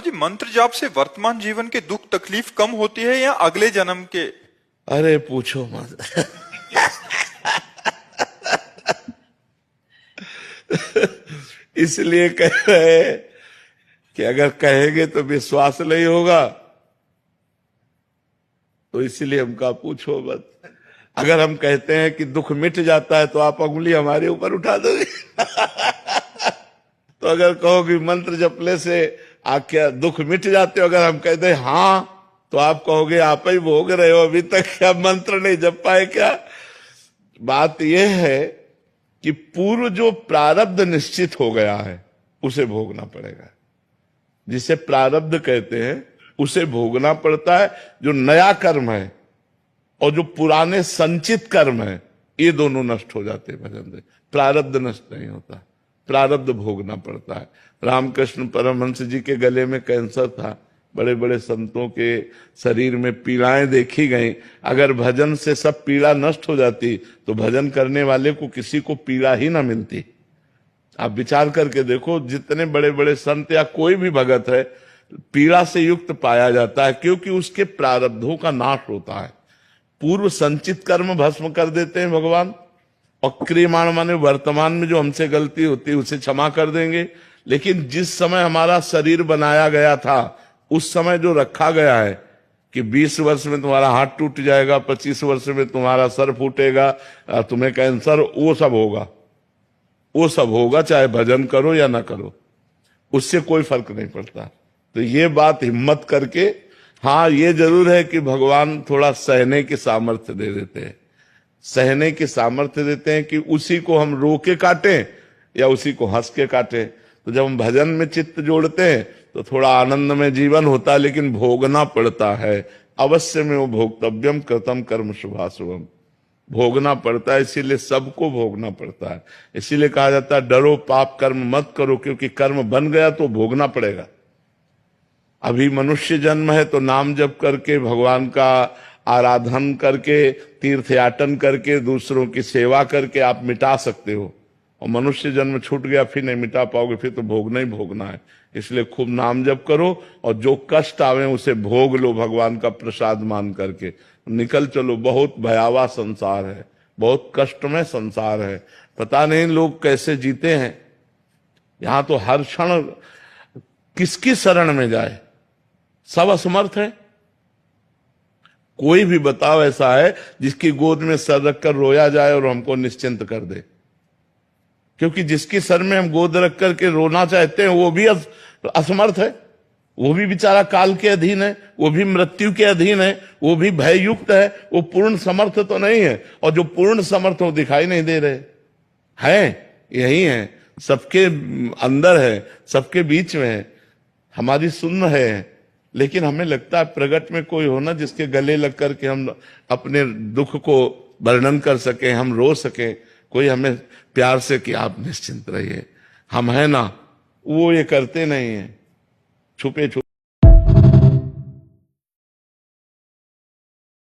जी, मंत्र जाप से वर्तमान जीवन के दुख तकलीफ कम होती है या अगले जन्म के? अरे पूछो मत। इसलिए कह रहे हैं कि अगर कहेंगे तो विश्वास नहीं होगा, तो इसलिए हम कहा पूछो मत। अगर हम कहते हैं कि दुख मिट जाता है तो आप उंगली हमारे ऊपर उठा दोगे। तो अगर कहोगे मंत्र जपने से क्या दुख मिट जाते हो, अगर हम कहते हैं हाँ, तो आप कहोगे आप ही भोग रहे हो, अभी तक क्या मंत्र नहीं जप पाए क्या? बात यह है कि पूर्व जो प्रारब्ध निश्चित हो गया है उसे भोगना पड़ेगा। जिसे प्रारब्ध कहते हैं उसे भोगना पड़ता है। जो नया कर्म है और जो पुराने संचित कर्म है, ये दोनों नष्ट हो जाते हैं भजन से। प्रारब्ध नष्ट नहीं होता, प्रारब्ध भोगना पड़ता है। रामकृष्ण परमहंस जी के गले में कैंसर था, बड़े बड़े संतों के शरीर में पीड़ाएं देखी गई। अगर भजन से सब पीड़ा नष्ट हो जाती तो भजन करने वाले को किसी को पीड़ा ही ना मिलती। आप विचार करके देखो, जितने बड़े बड़े संत या कोई भी भगत है, पीड़ा से युक्त पाया जाता है, क्योंकि उसके प्रारब्धों का नाश होता है। पूर्व संचित कर्म भस्म कर देते हैं भगवान, और क्रियमाण माने वर्तमान में जो हमसे गलती होती है उसे क्षमा कर देंगे। लेकिन जिस समय हमारा शरीर बनाया गया था, उस समय जो रखा गया है कि 20 वर्ष में तुम्हारा हाथ टूट जाएगा, 25 वर्ष में तुम्हारा सर फूटेगा, तुम्हें कैंसर, वो सब होगा, वो सब होगा, चाहे भजन करो या ना करो, उससे कोई फर्क नहीं पड़ता। तो ये बात हिम्मत करके, हाँ ये जरूर है कि भगवान थोड़ा सहने की सामर्थ्य दे देते हैं, सहने की सामर्थ्य देते हैं कि उसी को हम रो के काटें या उसी को हंस के काटें। तो जब हम भजन में चित्त जोड़ते हैं तो थोड़ा आनंद में जीवन होता है, लेकिन भोगना पड़ता है। अवश्य में वो भोक्तव्यम कृतम कर्म शुभाशुभम, भोगना पड़ता है। इसीलिए सबको भोगना पड़ता है। इसीलिए कहा जाता है डरो पाप कर्म मत करो, क्योंकि कर्म बन गया तो भोगना पड़ेगा। अभी मनुष्य जन्म है तो नाम जप करके, भगवान का आराधन करके, तीर्थयाटन करके, दूसरों की सेवा करके आप मिटा सकते हो। और मनुष्य जन्म छूट गया, फिर नहीं मिटा पाओगे, फिर तो भोगना ही भोगना है। इसलिए खूब नाम जप करो और जो कष्ट आवे उसे भोग लो, भगवान का प्रसाद मान करके निकल चलो। बहुत भयावह संसार है, बहुत कष्टमय संसार है। पता नहीं लोग कैसे जीते हैं। यहां तो हर क्षण किसकी शरण में जाए, सब असमर्थ है। कोई भी बताओ ऐसा है जिसकी गोद में सर रखकर रोया जाए और हमको निश्चिंत कर दे? क्योंकि जिसकी सर में हम गोद रख करके रोना चाहते हैं वो भी असमर्थ है, वो भी बेचारा काल के अधीन है, वो भी मृत्यु के अधीन है, वो भी भययुक्त है, वो पूर्ण समर्थ तो नहीं है। और जो पूर्ण समर्थ हो दिखाई नहीं दे रहे हैं, यही है, सबके अंदर है, सबके बीच में है, हमारी सुन्न है। लेकिन हमें लगता है प्रगट में कोई होना जिसके गले लग करके हम अपने दुख को वर्णन कर सके, हम रो सके, कोई हमें प्यार से कि आप निश्चिंत रहिए, हम है ना। वो ये करते नहीं है, छुपे छुपे